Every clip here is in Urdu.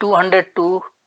202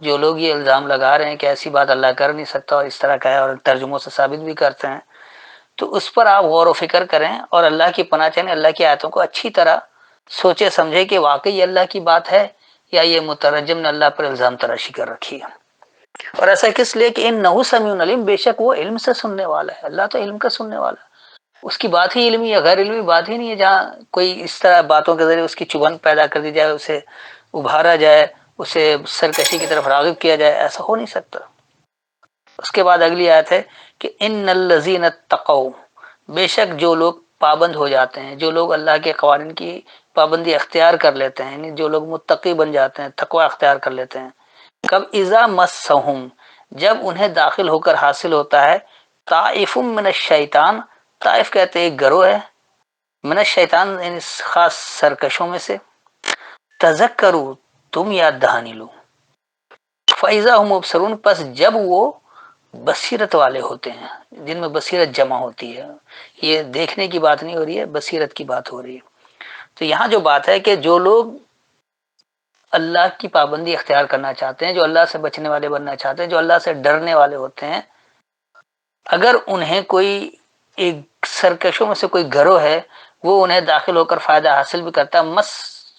جو لوگ یہ الزام لگا رہے ہیں کہ ایسی بات اللہ کر نہیں سکتا اور اس طرح کا ہے، اور ترجموں سے ثابت بھی کرتے ہیں، تو اس پر آپ غور و فکر کریں اور اللہ کی پناہ چاہیں، اللہ کی آیتوں کو اچھی طرح سوچے سمجھے کہ واقعی یہ اللہ کی بات ہے یا یہ مترجم نے اللہ پر الزام تراشی کر رکھی ہے۔ اور ایسا کس لیے کہ انہ سمیع علیم، بے شک وہ علم سے سننے والا ہے، اللہ تو علم کا سننے والا ہے، اس کی بات ہی علمی یا غیر علمی بات ہی نہیں ہے جہاں کوئی اس طرح باتوں کے ذریعے اس کی چبھن پیدا کر دی جائے، اسے ابھارا جائے، اسے سرکشی کی طرف راغب کیا جائے، ایسا ہو نہیں سکتا۔ اس کے بعد اگلی آیت ہے کہ ان الذین اتقوا، بے شک جو لوگ پابند ہو جاتے ہیں، جو لوگ اللہ کے قوانین کی پابندی اختیار کر لیتے ہیں، یعنی جو لوگ متقی بن جاتے ہیں، تقوی اختیار کر لیتے ہیں، کب اذا مسہم، جب انہیں داخل ہو کر حاصل ہوتا ہے، طائف من الشیطان، طائف کہتے ہیں ایک گروہ ہے، من الشیطان یعنی خاص سرکشوں میں سے، تذکروا، تم یاد دہانی لو، فاذا هم مبصرون، پس جب وہ بصیرت والے ہوتے ہیں، جن میں بصیرت جمع ہوتی ہے، یہ دیکھنے کی بات نہیں ہو رہی ہے، بصیرت کی بات ہو رہی ہے۔ تو یہاں جو بات ہے کہ جو لوگ اللہ کی پابندی اختیار کرنا چاہتے ہیں، جو اللہ سے بچنے والے بننا چاہتے ہیں، جو اللہ سے ڈرنے والے ہوتے ہیں، اگر انہیں کوئی ایک سرکشوں میں سے کوئی گروہ ہے، وہ انہیں داخل ہو کر فائدہ حاصل بھی کرتا ہے، مس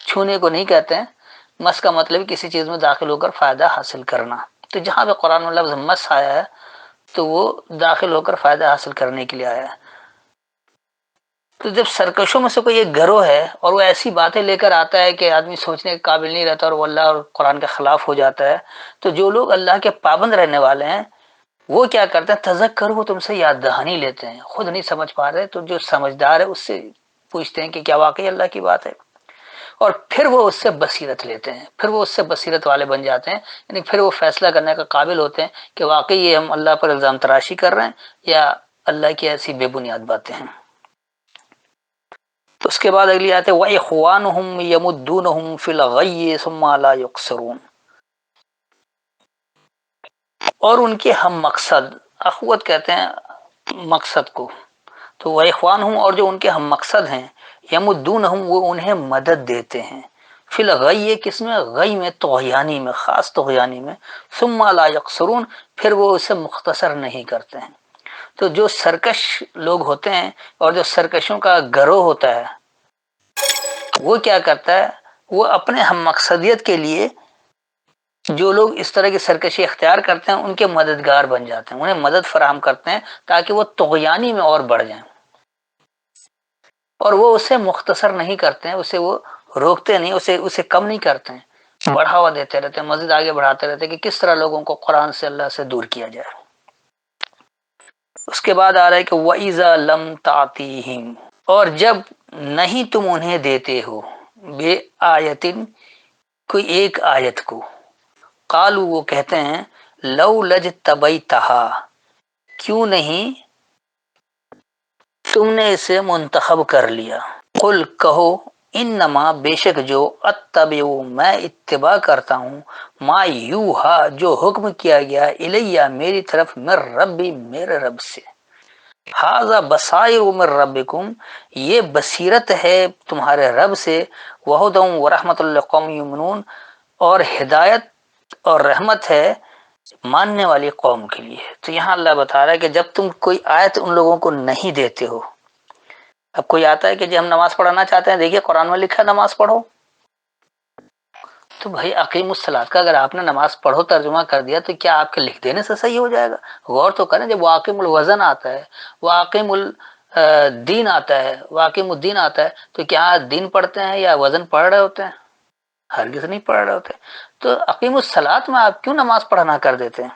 چھونے کو نہیں کہتے ہیں، مس کا مطلب کسی چیز میں داخل ہو کر فائدہ حاصل کرنا، تو جہاں پہ قرآن میں لفظ مس آیا ہے تو وہ داخل ہو کر فائدہ حاصل کرنے کے لیے آیا ہے۔ تو جب سرکشوں میں سے کوئی ایک گروہ ہے اور وہ ایسی باتیں لے کر آتا ہے کہ آدمی سوچنے کے قابل نہیں رہتا اور وہ اللہ اور قرآن کے خلاف ہو جاتا ہے، تو جو لوگ اللہ کے پابند رہنے والے ہیں وہ کیا کرتے ہیں، تذکر، وہ تم سے یاد دہانی لیتے ہیں، خود نہیں سمجھ پا رہے تو جو سمجھدار ہے اس سے پوچھتے ہیں کہ کیا واقعی اللہ کی بات ہے، اور پھر وہ اس سے بصیرت لیتے ہیں، پھر وہ اس سے بصیرت والے بن جاتے ہیں، یعنی پھر وہ فیصلہ کرنے کا قابل ہوتے ہیں کہ واقعی یہ ہم اللہ پر الزام تراشی کر رہے ہیں یا اللہ کی ایسی بے بنیاد باتیں ہیں۔ تو اس کے بعد اگلی آیت ہے وَإِخْوَانُهُمْ يَمُدُّونَهُمْ فِي الْغَيِّ ثُمَّ لَا يُقْصِرُونَ، اور ان کے ہم مقصد، اخوت کہتے ہیں مقصد کو، تو وَإِخْوَانُهُمْ، اور جو ان کے ہم مقصد ہیں، یمدونہم، وہ انہیں مدد دیتے ہیں، فی الغی، کس میں، غی میں، طغیانی میں، خاص طغیانی میں، ثم لا یقصرون، پھر وہ اسے مختصر نہیں کرتے ہیں۔ تو جو سرکش لوگ ہوتے ہیں اور جو سرکشوں کا گروہ ہوتا ہے وہ کیا کرتا ہے، وہ اپنے ہم مقصدیت کے لیے جو لوگ اس طرح کی سرکشی اختیار کرتے ہیں ان کے مددگار بن جاتے ہیں، انہیں مدد فراہم کرتے ہیں تاکہ وہ طغیانی میں اور بڑھ جائیں، اور وہ اسے مختصر نہیں کرتے ہیں، اسے وہ روکتے نہیں، اسے کم نہیں کرتے ہیں، بڑھاوا دیتے رہتے ہیں، مزید آگے بڑھاتے رہتے ہیں کہ کس طرح لوگوں کو قرآن سے، اللہ سے دور کیا جائے۔ اس کے بعد آ رہا ہے کہ وَإِذَا لَمْ تَعْتِيهِمْ، اور جب نہیں تم انہیں دیتے ہو، بے آیتن، کوئی ایک آیت کو، قالو، وہ کہتے ہیں، لو لجتبیتہا، کیوں نہیں تم نے اسے منتخب کر لیا، قل، کہو، انما، بے شک جو، اتبع، میں اتباع کرتا ہوں، ما یوہا، جو حکم کیا گیا الیہ، میری طرف، من ربی، میرے رب سے، ھذا بصائر من ربکم، یہ بصیرت ہے تمہارے رب سے، وہدی ورحمۃ لقوم یؤمنون، اور ہدایت اور رحمت ہے ماننے والی قوم کے لیے۔ تو یہاں اللہ بتا رہا ہے کہ جب تم کوئی آیت ان لوگوں کو نہیں دیتے ہو، اب کوئی آتا ہے کہ جی ہم نماز پڑھنا چاہتے ہیں، دیکھیے قرآن میں لکھا ہے نماز پڑھو، تو بھائی اقیم الصلاۃ کا اگر آپ نے نماز پڑھو ترجمہ کر دیا تو کیا آپ کے لکھ دینے سے صحیح ہو جائے گا؟ غور تو کریں، جب واقیم الوزن آتا ہے، واقیم الدین آتا ہے، واقیم الدین آتا ہے، تو کیا دین پڑھتے ہیں یا وزن پڑھ رہے ہوتے ہیں؟ ہرگز نہیں پڑھ رہے ہوتے۔ تو اقیم الصلاۃ میں آپ کیوں نماز پڑھنا کر دیتے ہیں؟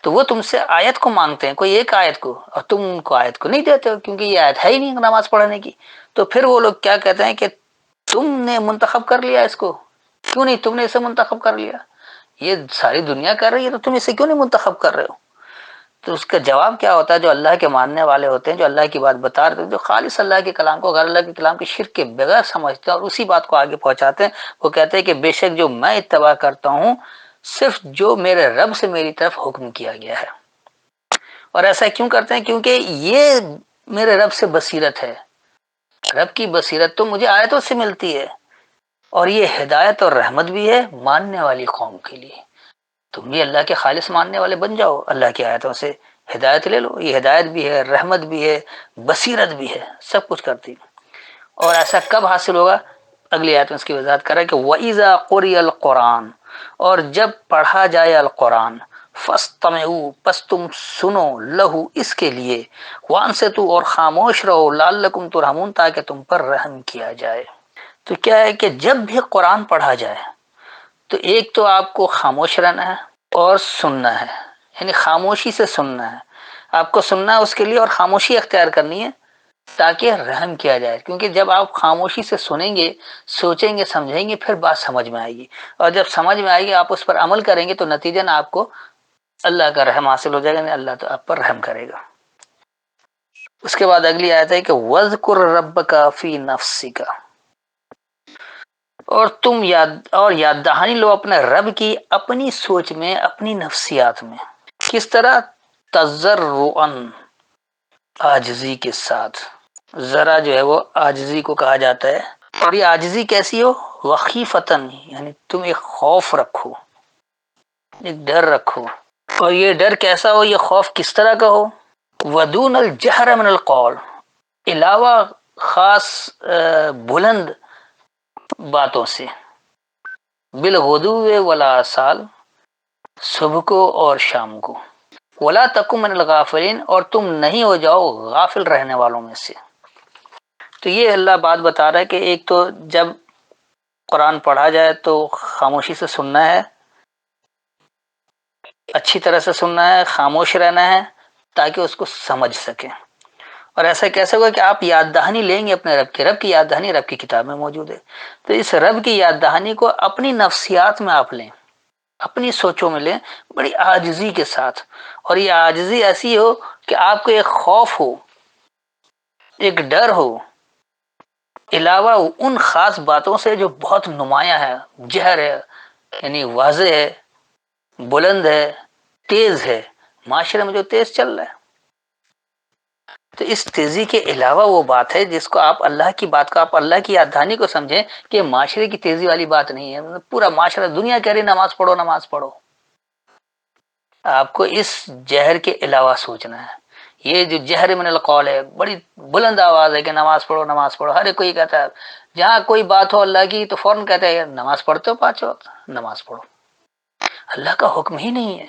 تو وہ تم سے آیت کو مانگتے ہیں، کوئی ایک آیت کو، اور تم ان کو آیت کو نہیں دیتے ہو کیونکہ یہ آیت ہے ہی نہیں نماز پڑھنے کی۔ تو پھر وہ لوگ کیا کہتے ہیں کہ تم نے منتخب کر لیا اس کو، کیوں نہیں تم نے اسے منتخب کر لیا؟ یہ ساری دنیا کر رہی ہے تو تم اسے کیوں نہیں منتخب کر رہے ہو؟ تو اس کا جواب کیا ہوتا ہے، جو اللہ کے ماننے والے ہوتے ہیں، جو اللہ کی بات بتا رہے ہیں، جو خالص اللہ کے کلام کو غیر اللہ کے کلام کی شرک کے بغیر سمجھتے ہیں اور اسی بات کو آگے پہنچاتے ہیں، وہ کہتے ہیں کہ بے شک جو میں اتباع کرتا ہوں صرف جو میرے رب سے میری طرف حکم کیا گیا ہے۔ اور ایسا کیوں کرتے ہیں؟ کیونکہ یہ میرے رب سے بصیرت ہے، رب کی بصیرت تو مجھے آیتوں سے ملتی ہے، اور یہ ہدایت اور رحمت بھی ہے ماننے والی قوم کے لیے۔ تم بھی اللہ کے خالص ماننے والے بن جاؤ، اللہ کی آیتوں سے ہدایت لے لو، یہ ہدایت بھی ہے، رحمت بھی ہے، بصیرت بھی ہے، سب کچھ کرتی۔ اور ایسا کب حاصل ہوگا؟ اگلی آیت میں اس کی وضاحت کر رہا ہے کہ وَإِذَا قُرِئَ الْقُرْآنُ، اور جب پڑھا جائے القرآن، فَاسْتَمِعُوا، پس تم سنو، لہو، اس کے لیے، وَأَنصِتُوا، اور خاموش رہو، لَعَلَّكُمْ تُرْحَمُونَ، تاکہ تم پر رحم کیا جائے۔ تو کیا ہے کہ جب بھی قرآن پڑھا جائے تو ایک تو آپ کو خاموش رہنا ہے اور سننا ہے، یعنی خاموشی سے سننا ہے، آپ کو سننا ہے اس کے لیے، اور خاموشی اختیار کرنی ہے تاکہ رحم کیا جائے۔ کیونکہ جب آپ خاموشی سے سنیں گے، سوچیں گے، سمجھیں گے، پھر بات سمجھ میں آئے گی، اور جب سمجھ میں آئے گی آپ اس پر عمل کریں گے تو نتیجہ آپ کو اللہ کا رحم حاصل ہو جائے گا، نہیں اللہ تو آپ پر رحم کرے گا۔ اس کے بعد اگلی آیت ہے کہ وَاذْكُرْ رَبَّكَ فِي نَفْسِكَ، اور یاد دہانی لو اپنے رب کی اپنی سوچ میں، اپنی نفسیات میں۔ کس طرح؟ تضرعاً، عاجزی کے ساتھ۔ ذرا جو ہے وہ عاجزی کو کہا جاتا ہے، اور یہ عاجزی کیسی ہو؟ وخیفتاً، یعنی تم ایک خوف رکھو، ایک ڈر رکھو، اور یہ ڈر کیسا ہو، یہ خوف کس طرح کا ہو؟ ودون الجہر من القول، علاوہ خاص بلند باتوں سے، بالغدو والآصال، صبح کو اور شام کو، ولا تکن من الغافلین، اور تم نہیں ہو جاؤ غافل رہنے والوں میں سے۔ تو یہ اللہ بات بتا رہا ہے کہ ایک تو جب قرآن پڑھا جائے تو خاموشی سے سننا ہے، اچھی طرح سے سننا ہے، خاموش رہنا ہے تاکہ اس کو سمجھ سکیں۔ اور ایسا کیسے ہوگا کہ آپ یاد دہانی لیں گے اپنے رب کی یاد دہانی رب کی کتاب میں موجود ہے، تو اس رب کی یاد دہانی کو اپنی نفسیات میں آپ لیں، اپنی سوچوں میں لیں، بڑی عاجزی کے ساتھ، اور یہ عاجزی ایسی ہو کہ آپ کو ایک خوف ہو، ایک ڈر ہو، علاوہ ان خاص باتوں سے جو بہت نمایاں ہے، جہر ہے، یعنی واضح ہے، بلند ہے، تیز ہے، معاشرے میں جو تیز چل رہا ہے، تو اس تیزی کے علاوہ وہ بات ہے جس کو آپ اللہ کی بات کو، آپ اللہ کی یاد دہانی کو سمجھیں کہ معاشرے کی تیزی والی بات نہیں ہے، پورا معاشرہ دنیا کہہ رہی نماز پڑھو نماز پڑھو، آپ کو اس جہر کے علاوہ سوچنا ہے۔ یہ جو جہر من القول ہے، بڑی بلند آواز ہے کہ نماز پڑھو نماز پڑھو، ہر ایک کوئی کہتا ہے، جہاں کوئی بات ہو اللہ کی تو فوراً کہتا ہے نماز پڑھتے ہو 5 وقت، نماز پڑھو، اللہ کا حکم ہی نہیں ہے،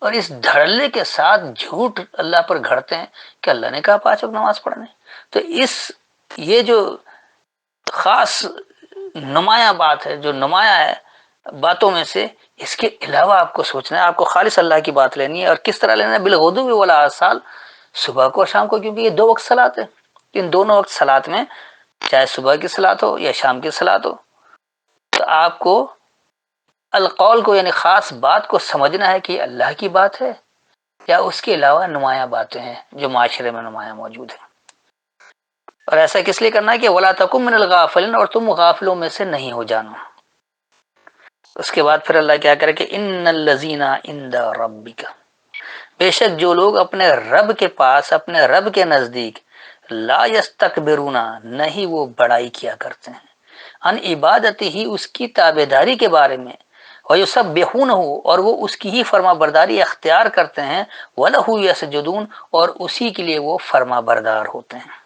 اور اس دھڑلے کے ساتھ جھوٹ اللہ پر گھڑتے ہیں کہ اللہ نے کہا 5 وقت نماز پڑھنے۔ تو یہ جو خاص نمایاں بات ہے، جو نمایاں ہے باتوں میں سے، اس کے علاوہ آپ کو سوچنا ہے، آپ کو خالص اللہ کی بات لینی ہے، اور کس طرح لینا ہے؟ بالغدو والآصال، صبح کو اور شام کو، کیونکہ یہ 2 وقت صلات ہے، ان دونوں وقت صلات میں، چاہے صبح کی صلات ہو یا شام کی صلات ہو، تو آپ کو القول کو، یعنی خاص بات کو سمجھنا ہے کہ اللہ کی بات ہے یا اس کے علاوہ نمایاں باتیں ہیں جو معاشرے میں نمایاں موجود ہیں۔ اور ایسا کس لیے کرنا ہے کہ ولا تکن من الغافلین، اور تم غافلوں میں سے نہیں ہو جانا۔ اس کے بعد پھر اللہ کیا کرے کہ ان الذین عند ربک، بے شک جو لوگ اپنے رب کے پاس، اپنے رب کے نزدیک، لا یستکبرون، نہیں وہ بڑائی کیا کرتے ہیں، ان عبادت ہی، اس کی تابعداری کے بارے میں، وَيُسَبِّحُونَهُ، اور وہ اس کی ہی فرما برداری اختیار کرتے ہیں، وَلَهُ يَسْجُدُونَ، اور اسی کے لیے وہ فرما بردار ہوتے ہیں۔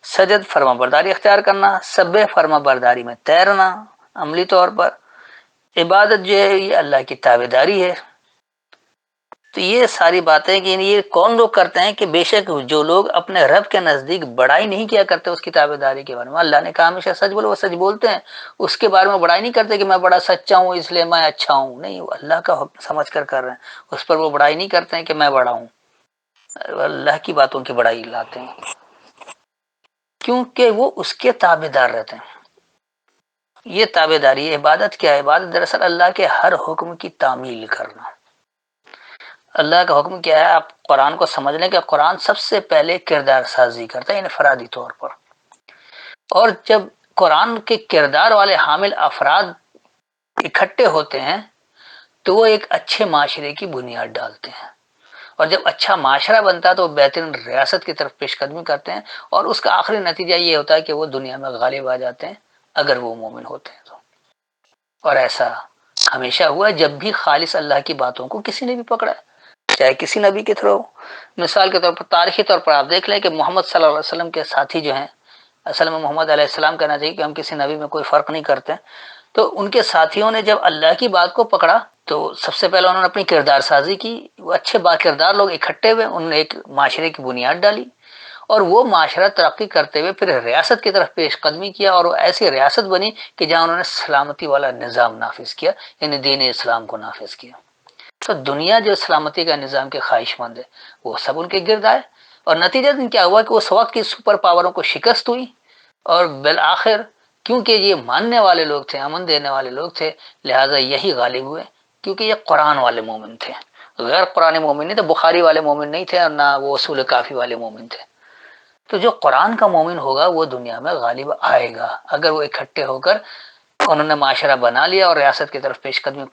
سجد فرما برداری اختیار کرنا، سبح فرما برداری میں تیرنا، عملی طور پر عبادت جو ہے یہ اللہ کی تابعداری ہے۔ تو یہ ساری باتیں کہ یہ کون لوگ کرتے ہیں کہ بے شک جو لوگ اپنے رب کے نزدیک بڑائی نہیں کیا کرتے اس کی تابعداری کے بارے میں، اللہ نے کہا ہمیشہ سچ بولو، وہ سچ بولتے ہیں، اس کے بارے میں بڑائی نہیں کرتے کہ میں بڑا سچا ہوں اس لیے میں اچھا ہوں، نہیں، وہ اللہ کا حکم سمجھ کر رہے ہیں، اس پر وہ بڑائی نہیں کرتے ہیں کہ میں بڑا ہوں، اللہ کی باتوں کی بڑائی لاتے ہیں، کیونکہ وہ اس کے تابعدار رہتے ہیں۔ یہ تابعداری، عبادت کیا ہے؟ عبادت دراصل اللہ کے ہر حکم کی تعمیل کرنا۔ اللہ کا حکم کیا ہے؟ آپ قرآن کو سمجھ لیں کہ قرآن سب سے پہلے کردار سازی کرتا ہے انفرادی طور پر، اور جب قرآن کے کردار والے حامل افراد اکٹھے ہوتے ہیں تو وہ ایک اچھے معاشرے کی بنیاد ڈالتے ہیں، اور جب اچھا معاشرہ بنتا ہے تو وہ بہترین ریاست کی طرف پیش قدمی کرتے ہیں، اور اس کا آخری نتیجہ یہ ہوتا ہے کہ وہ دنیا میں غالب آ جاتے ہیں اگر وہ مومن ہوتے ہیں تو۔ اور ایسا ہمیشہ ہوا ہے جب بھی خالص اللہ کی باتوں کو کسی نے بھی پکڑا ہے، چاہے کسی نبی کے تھرو ہو۔ مثال کے طور پر تاریخی طور پر آپ دیکھ لیں کہ محمد صلی اللہ علیہ وسلم کے ساتھی جو ہیں، اصل میں محمد علیہ السلام کہنا چاہیے کہ ہم کسی نبی میں کوئی فرق نہیں کرتے، تو ان کے ساتھیوں نے جب اللہ کی بات کو پکڑا تو سب سے پہلے انہوں نے اپنی کردار سازی کی، وہ اچھے با کردار لوگ اکٹھے ہوئے، انہوں نے ایک معاشرے کی بنیاد ڈالی، اور وہ معاشرہ ترقی کرتے ہوئے پھر ریاست کی طرف پیش قدمی کیا، اور وہ ایسی ریاست بنی کہ جہاں انہوں نے سلامتی والا نظام نافذ کیا، یعنی دین اسلام کو نافذ کیا۔ تو دنیا جو سلامتی کا نظام کے خواہش مند ہے وہ سب ان کے گرد آئے، اور نتیجہ کیا ہوا کہ اس وقت کی سپر پاوروں کو شکست ہوئی، اور بالآخر کیونکہ یہ ماننے والے لوگ تھے، امن دینے والے لوگ تھے، لہٰذا یہی غالب ہوئے، کیونکہ یہ قرآن والے مومن تھے، غیر قرآن مومن نہیں تھے، بخاری والے مومن نہیں تھے، اور نہ وہ اصول کافی والے مومن تھے۔ تو جو قرآن کا مومن ہوگا وہ دنیا میں غالب آئے گا، اگر وہ اکٹھے ہو کر انہوں نے معاشرہ بنا لیا اور ریاست کی طرف پیش قدمی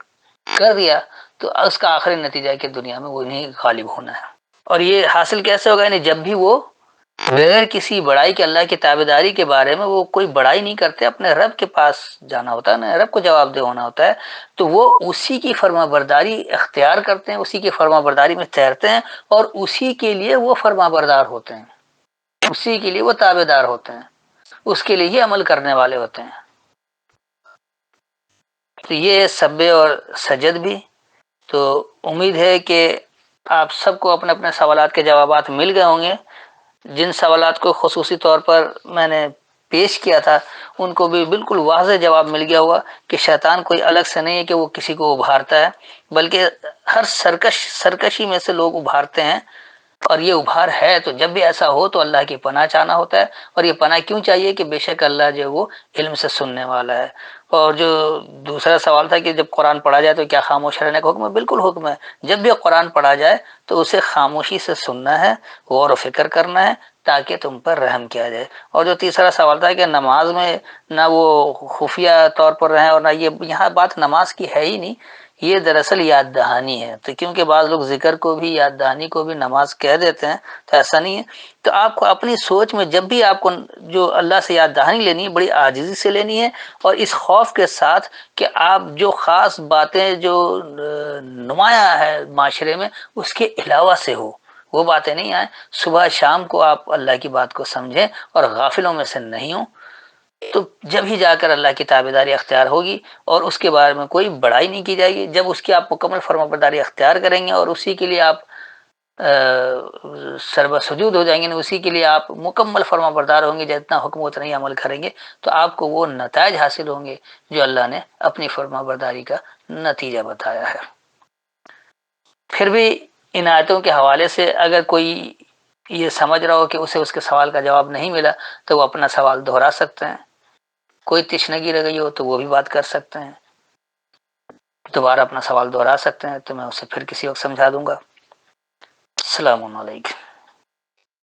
کر دیا، تو اس کا آخری نتیجہ ہے کہ دنیا میں وہ نہیں غالب ہونا ہے۔ اور یہ حاصل کیسے ہوگا؟ یعنی جب بھی وہ بغیر کسی بڑائی کے اللہ کی تابعداری کے بارے میں وہ کوئی بڑائی نہیں کرتے، اپنے رب کے پاس جانا ہوتا ہے نا، رب کو جواب دہ ہونا ہوتا ہے، تو وہ اسی کی فرما برداری اختیار کرتے ہیں، اسی کی فرما برداری میں تیرتے ہیں، اور اسی کے لیے وہ فرما بردار ہوتے ہیں، اسی کے لیے وہ تابع دار ہوتے ہیں، اس کے لیے ہی عمل کرنے والے ہوتے ہیں۔ تو یہ سبے اور سجد بھی۔ تو امید ہے کہ آپ سب کو اپنے اپنے سوالات کے جوابات مل گئے ہوں گے۔ جن سوالات کو خصوصی طور پر میں نے پیش کیا تھا ان کو بھی بالکل واضح جواب مل گیا ہوا کہ شیطان کوئی الگ سے نہیں ہے کہ وہ کسی کو ابھارتا ہے، بلکہ ہر سرکشی میں سے لوگ ابھارتے ہیں، اور یہ ابھار ہے تو جب بھی ایسا ہو تو اللہ کی پناہ چاہنا ہوتا ہے۔ اور یہ پناہ کیوں چاہیے؟ کہ بے شک اللہ جو ہے وہ علم سے سننے والا ہے۔ اور جو دوسرا سوال تھا کہ جب قرآن پڑھا جائے تو کیا خاموش رہنے کا حکم ہے؟ بالکل حکم ہے، جب بھی قرآن پڑھا جائے تو اسے خاموشی سے سننا ہے، غور و فکر کرنا ہے، تاکہ تم پر رحم کیا جائے۔ اور جو تیسرا سوال تھا کہ نماز میں نہ وہ خفیہ طور پر رہیں، اور نہ یہاں بات نماز کی ہے ہی نہیں، یہ دراصل یاد دہانی ہے۔ تو کیونکہ بعض لوگ ذکر کو بھی یاد دہانی کو بھی نماز کہہ دیتے ہیں، تو ایسا نہیں ہے۔ تو آپ کو اپنی سوچ میں جب بھی آپ کو جو اللہ سے یاد دہانی لینی ہے بڑی عاجزی سے لینی ہے، اور اس خوف کے ساتھ کہ آپ جو خاص باتیں جو نمایاں ہے معاشرے میں اس کے علاوہ سے ہو، وہ باتیں نہیں آئیں۔ صبح شام کو آپ اللہ کی بات کو سمجھیں اور غافلوں میں سے نہیں ہوں، تو جب ہی جا کر اللہ کی تابعداری اختیار ہوگی، اور اس کے بارے میں کوئی بڑائی نہیں کی جائے گی۔ جب اس کی آپ مکمل فرما برداری اختیار کریں گے اور اسی کے لیے آپ سرب سجود ہو جائیں گے، اسی کے لیے آپ مکمل فرما بردار ہوں گے، جتنا حکم اتنا ہی عمل کریں گے، تو آپ کو وہ نتائج حاصل ہوں گے جو اللہ نے اپنی فرما برداری کا نتیجہ بتایا ہے۔ پھر بھی ان آیتوں کے حوالے سے اگر کوئی یہ سمجھ رہا ہو کہ اسے اس کے سوال کا جواب نہیں ملا تو وہ اپنا سوال دہرا سکتے ہیں، کوئی تشنگی رہ گئی ہو تو وہ بھی بات کر سکتے ہیں، دوبارہ اپنا سوال دہرا سکتے ہیں، تو میں اسے پھر کسی وقت سمجھا دوں گا۔ السلام علیکم۔